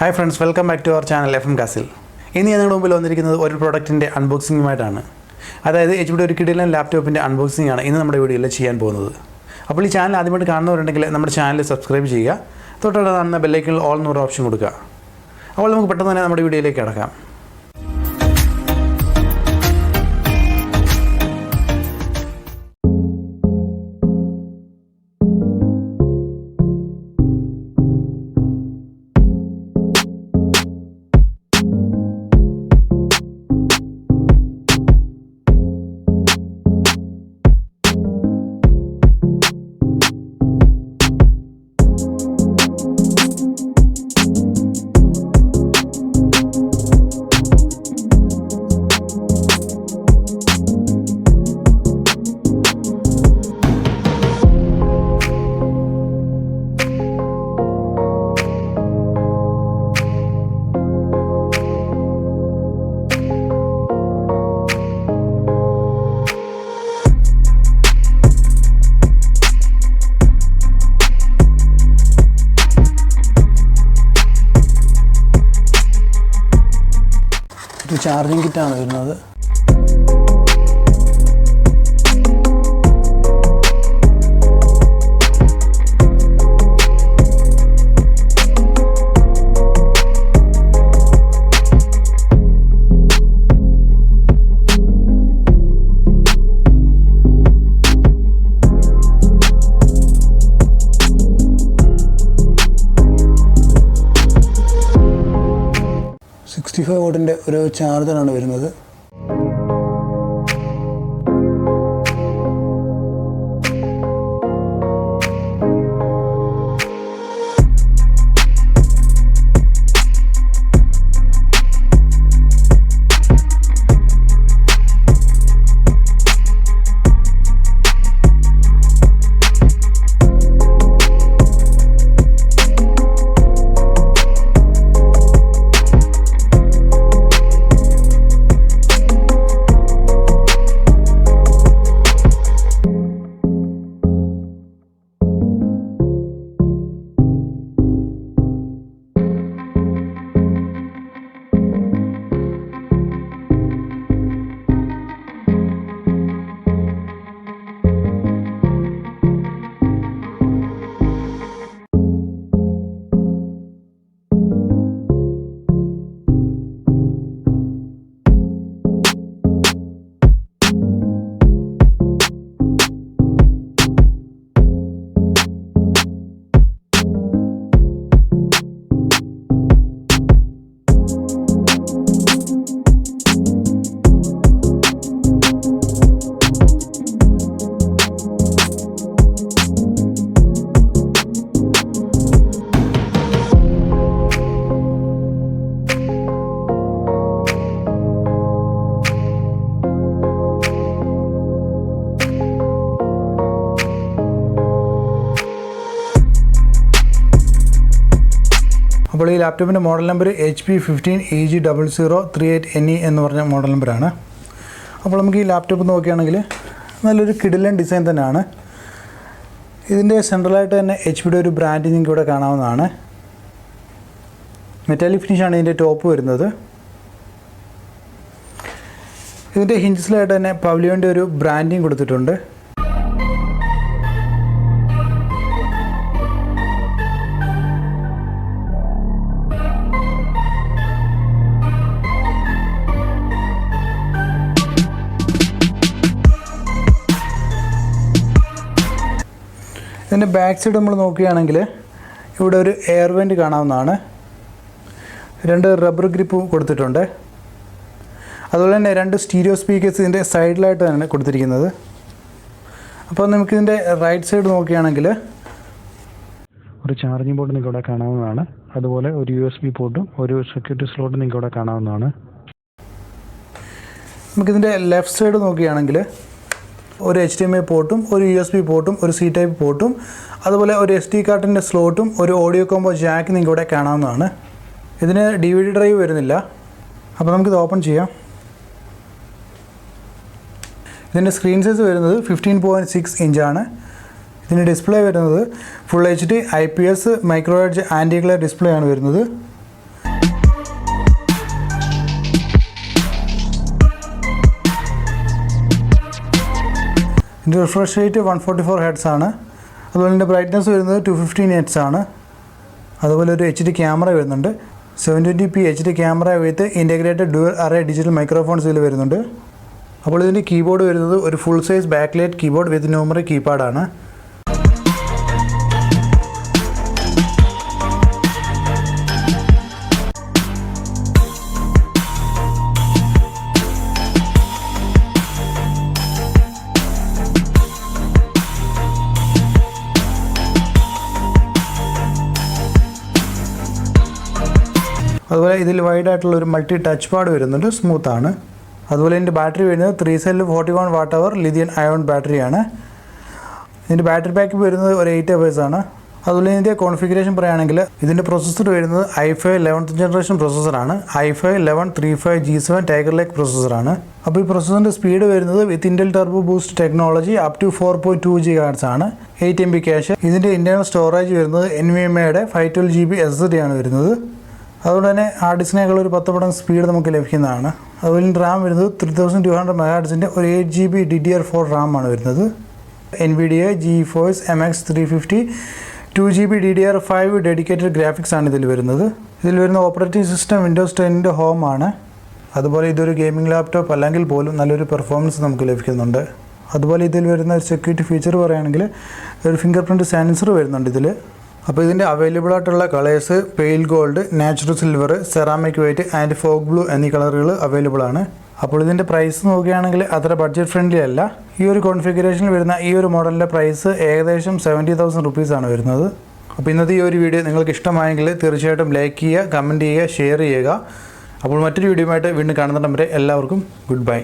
Hi friends, welcome back to our channel FM Castle. ഇന്ന് ഞാൻ നിങ്ങളുടെ മുമ്പിൽ വന്നിരിക്കുന്നത് ഒരു പ്രൊഡക്റ്റിൻ്റെ അൺബോക്സിങ്ങുമായിട്ടാണ്. അതായത് HP ഒരു കിടിലൻ ലാപ്ടോപ്പിൻ്റെ അൺബോക്സിംഗ് ആണ് ഇന്ന് നമ്മുടെ വീഡിയോയിൽ ചെയ്യാൻ പോകുന്നത്. അപ്പോൾ ഈ ചാനൽ ആദ്യമായിട്ട് കാണുന്നവരുണ്ടെങ്കിൽ നമ്മുടെ ചാനൽ സബ്സ്ക്രൈബ് ചെയ്യുക. തൊട്ടടുത്ത് കാണുന്ന ബെല്ലൈക്കണിൽ ഓൾ എന്നൊരു ഓപ്ഷൻ കൊടുക്കുക. അപ്പോൾ നമുക്ക് പെട്ടെന്ന് തന്നെ നമ്മുടെ വീഡിയോയിലേക്ക് കടക്കാം. ചാർജിങ് കിറ്റാണ് വരുന്നത്. വോട്ടിൻ്റെ ഒരു ചാർജറാണ് വരുന്നത്. അപ്പോൾ ഈ ലാപ്ടോപ്പിൻ്റെ മോഡൽ നമ്പർ HP 15 eg0038NE എന്ന് പറഞ്ഞ മോഡൽ നമ്പറാണ്. അപ്പോൾ നമുക്ക് ഈ ലാപ്ടോപ്പ് നോക്കുകയാണെങ്കിൽ നല്ലൊരു കിടിലൻ ഡിസൈൻ തന്നെയാണ്. ഇതിൻ്റെ സെൻട്രലായിട്ട് തന്നെ HP ഒരു ബ്രാൻഡ് നിങ്ങൾക്ക് ഇവിടെ കാണാവുന്നതാണ്. മെറ്റാലിക് ഫിനിഷാണ് ഇതിൻ്റെ ടോപ്പ് വരുന്നത്. ഇതിൻ്റെ ഹിഞ്ചസിലായിട്ട് തന്നെ പവലിയോൻ്റെ ഒരു ബ്രാൻഡിങ് കൊടുത്തിട്ടുണ്ട്. ഇതിൻ്റെ ബാക്ക് സൈഡ് നമ്മൾ നോക്കുകയാണെങ്കിൽ ഇവിടെ ഒരു എയർ വെൻറ്റ് കാണാവുന്നതാണ്. 2 റബ്ബർ ഗ്രിപ്പ് കൊടുത്തിട്ടുണ്ട്. അതുപോലെ തന്നെ 2 സ്റ്റീരിയോ സ്പീക്കേഴ്സ് ഇതിൻ്റെ സൈഡിലായിട്ട് തന്നെ കൊടുത്തിരിക്കുന്നത്. അപ്പോൾ നമുക്കിതിൻ്റെ റൈറ്റ് സൈഡ് നോക്കുകയാണെങ്കിൽ ഒരു ചാർജിങ് പോർട്ട് നിങ്ങൾക്ക് ഇവിടെ കാണാവുന്നതാണ്. അതുപോലെ ഒരു USB പോർട്ടും ഒരു സെക്യൂരിറ്റി സ്ലോട്ടും നിങ്ങൾക്ക് ഇവിടെ കാണാവുന്നതാണ്. നമുക്കിതിൻ്റെ ലെഫ്റ്റ് സൈഡ് നോക്കുകയാണെങ്കിൽ ഒരു HDMI പോർട്ടും ഒരു USB പോർട്ടും ഒരു C ടൈപ്പ് പോർട്ടും അതുപോലെ ഒരു SD കാർഡിൻ്റെ സ്ലോട്ടും ഒരു ഓഡിയോ കോംബോ ജാക്ക് നിങ്ങൾക്ക് ഇവിടെ കാണാവുന്നതാണ്. ഇതിന് DVD ഡ്രൈവ് വരുന്നില്ല. അപ്പോൾ നമുക്കിത് ഓപ്പൺ ചെയ്യാം. ഇതിൻ്റെ സ്ക്രീൻ സൈസ് വരുന്നത് 15.6 ഇഞ്ചാണ്. ഇതിൻ്റെ ഡിസ്പ്ലേ വരുന്നത് full HD IPS micro edge anti glare display ആണ് വരുന്നത്. ഇതിൻ്റെ റിഫ്രഷ് റേറ്റ് 144 ഹെർട്സ് ആണ്. അതുപോലെ ഇതിൻ്റെ ബ്രൈറ്റ്നസ് വരുന്നത് 250 നിറ്റ്സ് ആണ്. അതുപോലെ ഒരു HD ക്യാമറ വരുന്നുണ്ട്. 720p HD camera with integrated dual array digital microphones ഇതിൽ വരുന്നുണ്ട്. അപ്പോൾ ഇതിൻ്റെ കീബോർഡ് വരുന്നത് ഒരു full size back light keyboard with numeric കീപാഡാണ്. അതുപോലെ ഇതിൽ വൈഡായിട്ടുള്ള ഒരു മൾട്ടി ടച്ച് പാഡ് വരുന്നുണ്ട്, സ്മൂത്താണ്. അതുപോലെ ഇതിൻ്റെ ബാറ്ററി വരുന്നത് 3 സെൽ 41 Wh ലിഥിയം അയോൺ ബാറ്ററിയാണ്. ഇതിൻ്റെ ബാറ്ററി ബാക്ക് വരുന്നത് ഒരു 8 hours ആണ്. അതുപോലെ ഇതിൻ്റെ കോൺഫിഗറേഷൻ പറയുകയാണെങ്കിൽ ഇതിൻ്റെ പ്രൊസസ്സർ വരുന്നത് i5 11th generation പ്രൊസസ്സറാണ്. i5 1135G7 tiger ലേക്ക് പ്രൊസസ്സറാണ്. അപ്പോൾ ഈ പ്രൊസസ്സറിൻ്റെ സ്പീഡ് വരുന്നത് with Intel turbo boost technology up to 4.2 GHz ആണ്. 8 MB ക്യാഷ്. ഇതിൻ്റെ ഇൻറ്റേർണൽ സ്റ്റോറേജ് വരുന്നത് NVMeയുടെ 512 GB SSD ആണ് വരുന്നത്. അതുകൊണ്ട് തന്നെ ഹാർഡ് ഡിസ്കിനേക്കാൾ ഒരു 10 മടങ്ങ് സ്പീഡ് നമുക്ക് ലഭിക്കുന്നതാണ്. അതുപോലെ റാം വരുന്നത് 3200 MHz ഒരു 8 GB DDR4 റാം ആണ് വരുന്നത്. NVIDIA GeForce MX 350 2 GB DDR5 dedicated graphics ആണ് ഇതിൽ വരുന്നത്. ഇതിൽ വരുന്ന ഓപ്പറേറ്റിംഗ് സിസ്റ്റം വിൻഡോസ് 10ൻ്റെ ഹോം ആണ്. അതുപോലെ ഇതൊരു ഗെയിമിംഗ് ലാപ്ടോപ്പ് അല്ലെങ്കിൽ പോലും നല്ലൊരു പെർഫോമൻസ് നമുക്ക് ലഭിക്കുന്നുണ്ട്. അതുപോലെ ഇതിൽ വരുന്ന ഒരു സെക്യൂരിറ്റി ഫീച്ചർ പറയുകയാണെങ്കിൽ ഒരു ഫിംഗർ പ്രിൻറ്റ് സെൻസർ വരുന്നുണ്ട് ഇതിൽ. അപ്പോൾ ഇതിൻ്റെ അവൈലബിൾ ആയിട്ടുള്ള colours pale gold, natural silver, ceramic white and fog blue എന്നീ കളറുകൾ അവൈലബിൾ ആണ്. അപ്പോൾ ഇതിൻ്റെ പ്രൈസ് നോക്കുകയാണെങ്കിൽ അത്ര ബഡ്ജറ്റ് ഫ്രണ്ട്ലി അല്ല. ഈ ഒരു കോൺഫിഗറേഷനിൽ വരുന്ന ഈ ഒരു മോഡലിൻ്റെ പ്രൈസ് ഏകദേശം 70,000 rupees ആണ് വരുന്നത്. അപ്പോൾ ഇന്നത്തെ ഈ ഒരു വീഡിയോ നിങ്ങൾക്ക് ഇഷ്ടമായെങ്കിൽ തീർച്ചയായിട്ടും ലൈക്ക് ചെയ്യുക, കമൻറ്റ് ചെയ്യുക, ഷെയർ ചെയ്യുക. അപ്പോൾ മറ്റൊരു വീഡിയോയുമായിട്ട് വീണ്ടും കാണുന്നിടം വരെ എല്ലാവർക്കും ഗുഡ് ബൈ.